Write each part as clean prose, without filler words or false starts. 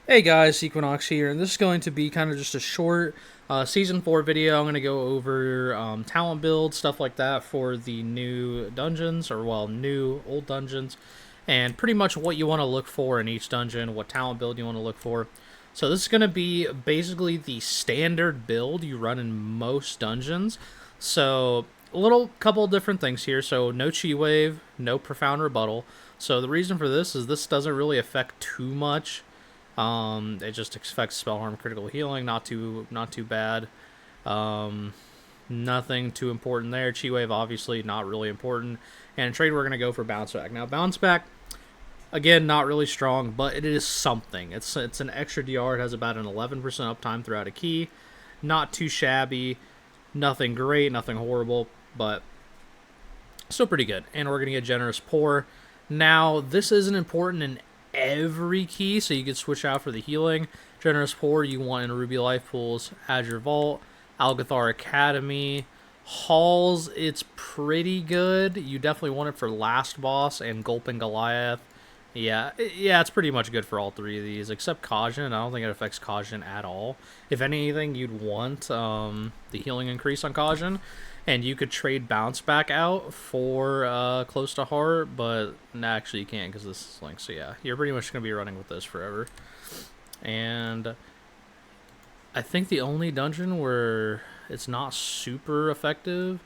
Hey guys, Equinox here, and this is going to be kind of just a short Season 4 video. I'm going to go over talent build, stuff like that for the new dungeons, or well, new, old dungeons, and pretty much what you want to look for in each dungeon, what talent build you want to look for. So this is going to be basically the standard build you run in most dungeons. So a little couple different things here. So no Chi Wave, no Profound Rebuttal. So the reason for this is this doesn't really affect too much. It just affects spell harm, critical healing, not too bad. Nothing too important there. Chi Wave obviously not really important. And trade we're gonna go for bounce back. Now bounce back, again, not really strong, but it is something. It's an extra DR. It has about an 11% uptime throughout a key. Not too shabby. Nothing great. Nothing horrible, but still pretty good. And we're gonna get generous pour. Now this isn't important in every key, so you could switch out for the healing. Generous Pour you want in Ruby Life Pools, Azure Vault, Algathar Academy. Halls, it's pretty good. You definitely want it for Last Boss and Gulping Goliath. Yeah, it's pretty much good for all three of these, except Kajin. I don't think it affects Kajin at all. If anything, you'd want the healing increase on Kajin, and you could trade Bounce Back out for Close to Heart, but actually you can't because this is Link. So yeah, you're pretty much going to be running with this forever. And I think the only dungeon where it's not super effective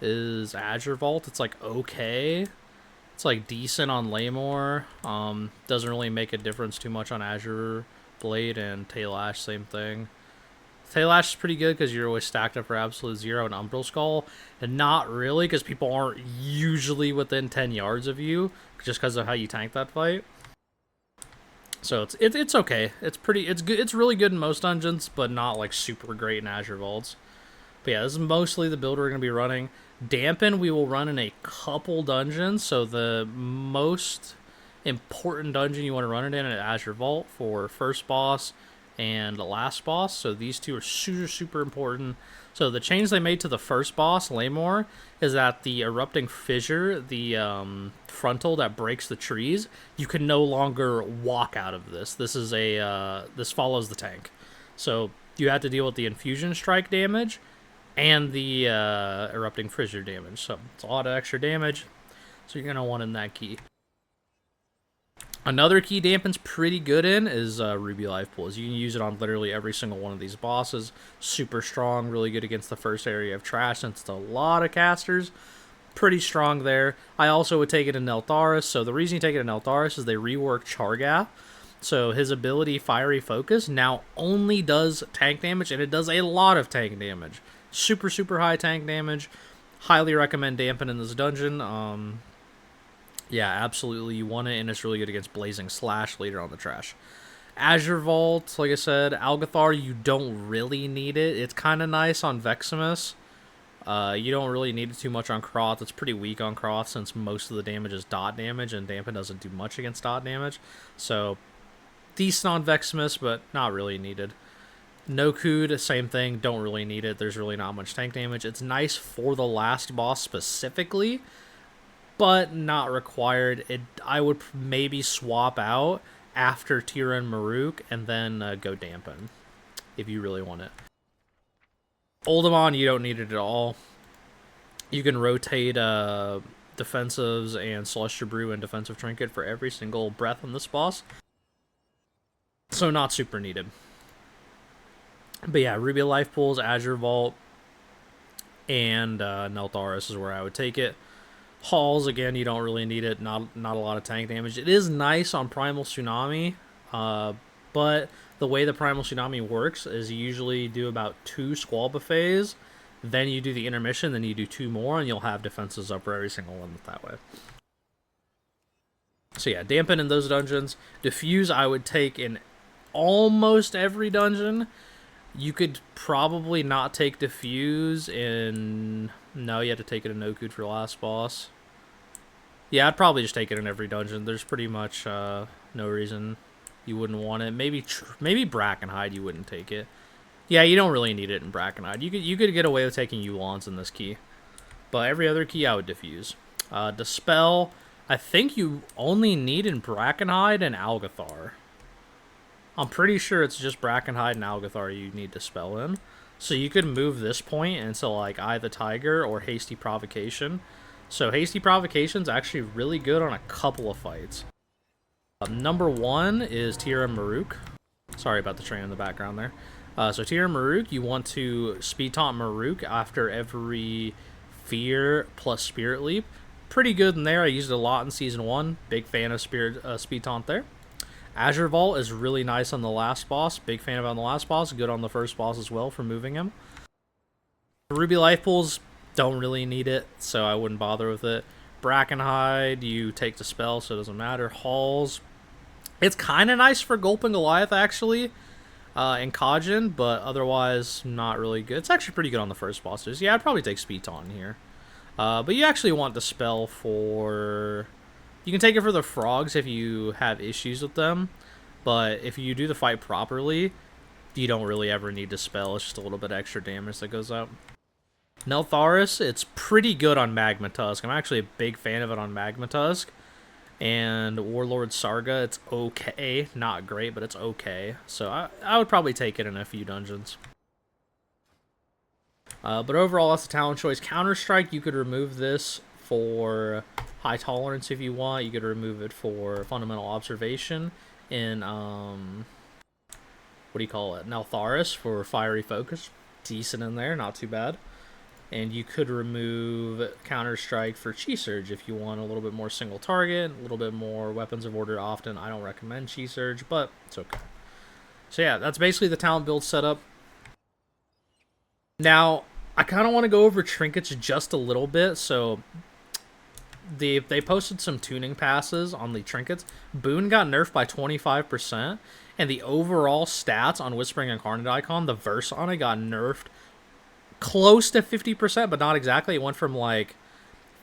is Azure Vault. It's like okay. It's like decent on Laymore. Doesn't really make a difference too much on Azure Blade, and Taylash, same thing. Taylash is pretty good because you're always stacked up for Absolute Zero and Umbral Skull, and not really because people aren't usually within 10 yards of you just because of how you tank that fight. So it's okay. It's good. It's really good in most dungeons, but not like super great in Azure Vaults. But yeah, this is mostly the build we're going to be running. Dampen we will run in a couple dungeons, so the most important dungeon you want to run it in is Azure Vault for first boss and the last boss. So these two are super important. So the change they made to the first boss, Laymore, is that the erupting fissure, the frontal that breaks the trees, you can no longer walk out of this. This is this follows the tank, so you have to deal with the infusion strike damage and the erupting fissure damage. So it's a lot of extra damage, so you're gonna want in that key. Another key Dampen's pretty good in is Ruby Life Pools. You can use it on literally every single one of these bosses. Super strong, really good against the first area of trash since it's a lot of casters. Pretty strong there. I also would take it in Neltharis. So the reason you take it in Neltharis is they reworked Chargath. So his ability, Fiery Focus, now only does tank damage, and it does a lot of tank damage. Super high tank damage. Highly recommend Dampen in this dungeon. Yeah, absolutely, you want it, and it's really good against Blazing Slash later on the trash. Azure Vault, like I said, Algathar, you don't really need it. It's kind of nice on Veximus. You don't really need it too much on Kroth. It's pretty weak on Kroth since most of the damage is dot damage, and Dampen doesn't do much against dot damage. So, decent on Veximus, but not really needed. Nokud, same thing, don't really need it. There's really not much tank damage. It's nice for the last boss specifically, but not required. I would maybe swap out after Tira and Maruk and then go Dampen if you really want it. Oldemon, you don't need it at all. You can rotate defensives and Celestial Brew and defensive Trinket for every single breath on this boss, so not super needed. But yeah, Ruby Life Pools, Azure Vault, and Neltharis is where I would take it. Halls, again, you don't really need it. Not a lot of tank damage. It is nice on Primal Tsunami, but the way the Primal Tsunami works is you usually do about 2 Squall Buffets, then you do the intermission, then you do 2 more, and you'll have defenses up for every single one that way. So yeah, Dampen in those dungeons. Diffuse I would take in almost every dungeon. You could probably not take Diffuse in... No, you have to take it in Nokud for last boss. Yeah, I'd probably just take it in every dungeon. There's pretty much no reason you wouldn't want it. Maybe Brackenhide you wouldn't take it. Yeah, you don't really need it in Brackenhide. You could get away with taking Yulons in this key. But every other key I would Diffuse. Dispel, I think you only need in Brackenhide and Algathar. I'm pretty sure it's just Brackenhide and Algathar you need to spell in. So you could move this point into like Eye the Tiger or Hasty Provocation. So Hasty Provocation's actually really good on a couple of fights. Number 1 is Tira Maruk. Sorry about the train in the background there. So Tira Maruk, you want to Speed Taunt Maruk after every Fear plus Spirit Leap. Pretty good in there. I used it a lot in Season 1. Big fan of Speed Taunt there. Azure Vault is really nice on the last boss. Big fan of it on the last boss. Good on the first boss as well for moving him. Ruby Life Pools, don't really need it, so I wouldn't bother with it. Brackenhide, you take the spell, so it doesn't matter. Halls, it's kind of nice for Gulping Goliath, actually, and Kajin, but otherwise not really good. It's actually pretty good on the first bosses. Yeah, I'd probably take Speed Taunt here. But you actually want the spell for... You can take it for the frogs if you have issues with them, but if you do the fight properly, you don't really ever need to spell. It's just a little bit extra damage that goes out. Neltharis, it's pretty good on Magma Tusk. I'm actually a big fan of it on Magma Tusk. And Warlord Sarga, it's okay. Not great, but it's okay. So I would probably take it in a few dungeons. But overall, that's the talent choice. Counter-Strike, you could remove this for High Tolerance if you want. You could remove it for Fundamental Observation in, what do you call it? Neltharis for Fiery Focus. Decent in there, not too bad. And you could remove Counter-Strike for Chi Surge if you want a little bit more single target, a little bit more Weapons of Order often. I don't recommend Chi Surge, but it's okay. So yeah, that's basically the talent build setup. Now, I kind of want to go over trinkets just a little bit. So they posted some tuning passes on the trinkets. Boon got nerfed by 25%, and the overall stats on Whispering Incarnate Icon, the verse on it, got nerfed close to 50%, but not exactly. It went from like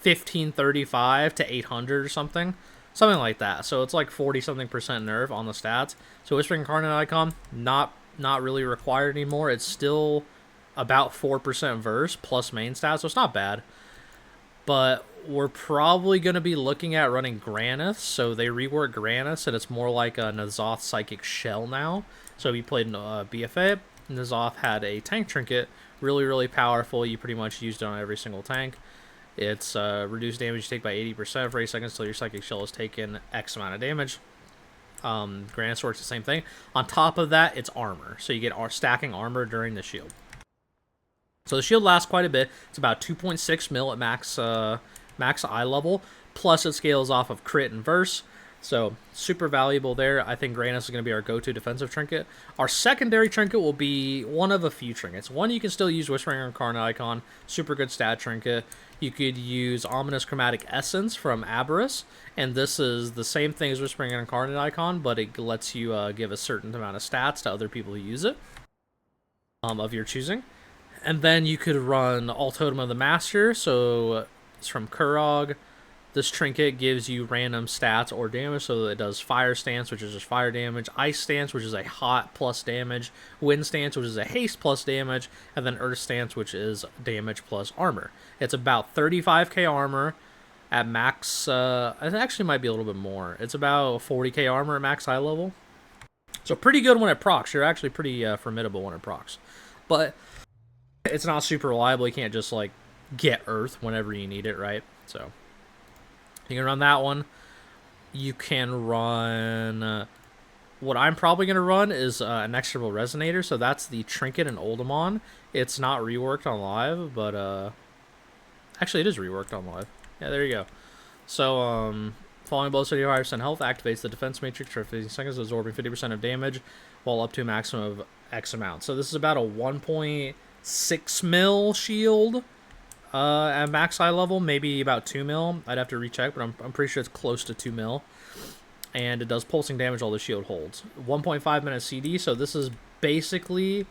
1535 to 800 or something like that. So it's like 40-something% nerf on the stats. So Whispering Incarnate Icon, not really required anymore. It's still about 4% verse plus main stats, so it's not bad. But we're probably going to be looking at running Granith. So they reworked Granith, and it's more like a N'Zoth Psychic Shell now. So if you played BFA, N'Zoth had a tank trinket, really powerful. You pretty much used it on every single tank. It's reduced damage you take by 80% for 8 seconds until your Psychic Shell has taken X amount of damage. Granith works the same thing. On top of that, it's armor. So you get stacking armor during the shield. So the shield lasts quite a bit. It's about 2.6 mil at max eye level. Plus it scales off of crit and verse. So super valuable there. I think Granus is going to be our go-to defensive trinket. Our secondary trinket will be one of a few trinkets. One, you can still use Whispering Incarnate Icon. Super good stat trinket. You could use Ominous Chromatic Essence from Aberrus. And this is the same thing as Whispering Incarnate Icon, but it lets you give a certain amount of stats to other people who use it of your choosing. And then you could run All Totem of the Master. So it's from Kurog. This trinket gives you random stats or damage, so it does Fire Stance, which is just fire damage, Ice Stance, which is a hot plus damage, Wind Stance, which is a haste plus damage, and then Earth Stance, which is damage plus armor. It's about 35k armor at max, it actually might be a little bit more. It's about 40k armor at max high level. So pretty good when it procs. You're actually pretty formidable when it procs. But it's not super reliable. You can't just, like, get Earth whenever you need it, right? So you can run that one. You can run... what I'm probably going to run is an Inexorable Resonator. So that's the Trinket and Oldemon. It's not reworked on live, but... actually, it is reworked on live. Yeah, there you go. So, falling below 75% health activates the defense matrix for 15 seconds, absorbing 50% of damage, while up to a maximum of X amount. So this is about a 1.6 mil shield. At max high level, maybe about 2 mil. I'd have to recheck, but I'm pretty sure it's close to 2 mil. And it does pulsing damage while the shield holds. 1.5 minute CD, so this is basically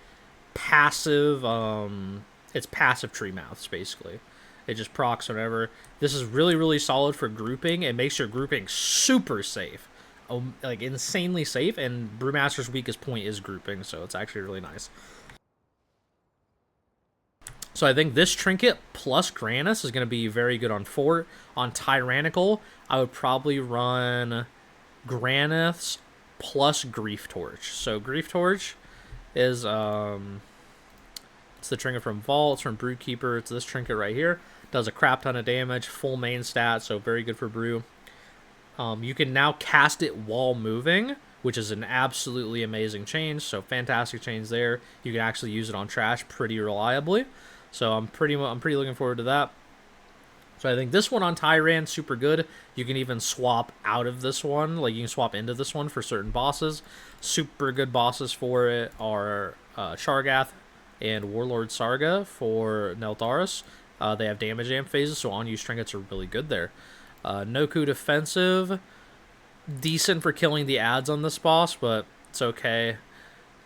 passive, it's passive tree mouths, basically. It just procs whenever. This is really solid for grouping. It makes your grouping super safe. Like, insanely safe, and Brewmaster's weakest point is grouping, so it's actually really nice. So I think this trinket plus Granus is going to be very good on Fort. On Tyrannical, I would probably run Granus plus Grief Torch. So Grief Torch is it's the trinket from Vault, it's from Brewkeeper. It's this trinket right here. Does a crap ton of damage, full main stat, so very good for Brew. You can now cast it while moving, which is an absolutely amazing change. So fantastic change there. You can actually use it on trash pretty reliably. So I'm pretty looking forward to that. So I think this one on Tyran, super good. You can even swap out of this one. Like, you can swap into this one for certain bosses. Super good bosses for it are Shargath and Warlord Sarga for Neltaris. They have damage amp phases, so on-use trinkets are really good there. Noku defensive. Decent for killing the ads on this boss, but it's okay.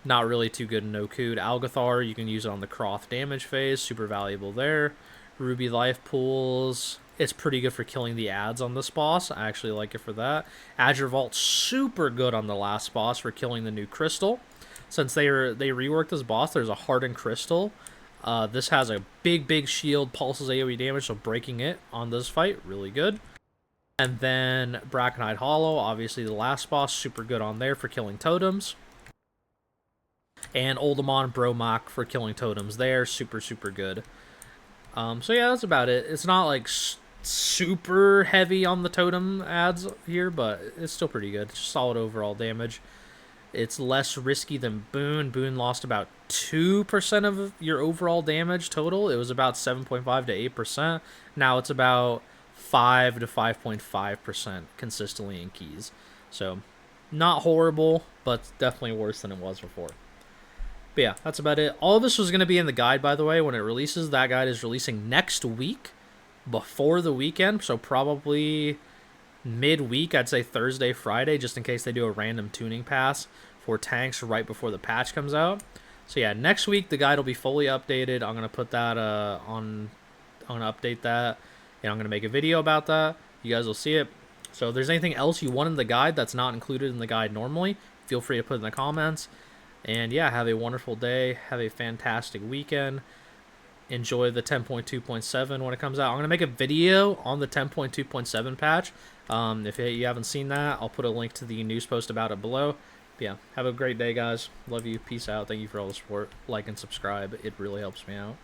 Not really too good in Noku. Algathar, you can use it on the Croth damage phase. Super valuable there. Ruby life pools. It's pretty good for killing the ads on this boss. I actually like it for that. Azure Vault, super good on the last boss for killing the new crystal. Since they reworked this boss, there's a hardened crystal. This has a big shield, pulses AoE damage, so breaking it on this fight, really good. And then Brackenhide Hollow, obviously the last boss, super good on there for killing totems. And Oldemon Bromak for killing totems there, super good. So yeah, that's about it. It's not like super heavy on the totem ads here, but it's still pretty good. Just solid overall damage. It's less risky than Boon. Boon lost about 2% of your overall damage total. It was about 7.5 to 8%. Now it's about 5 to 5.5% consistently in keys. So not horrible, but definitely worse than it was before. But yeah, that's about it. All of this was going to be in the guide, by the way, when it releases. That guide is releasing next week before the weekend, so probably midweek, I'd say Thursday, Friday, just in case they do a random tuning pass for tanks right before the patch comes out. So yeah, next week the guide will be fully updated. I'm going to put that I'm going to update that, and I'm going to make a video about that. You guys will see it. So if there's anything else you want in the guide that's not included in the guide normally, feel free to put in the comments. And yeah, have a wonderful day. Have a fantastic weekend. Enjoy the 10.2.7 when it comes out. I'm going to make a video on the 10.2.7 patch. If you haven't seen that, I'll put a link to the news post about it below. But yeah, have a great day, guys. Love you. Peace out. Thank you for all the support. Like and subscribe. It really helps me out.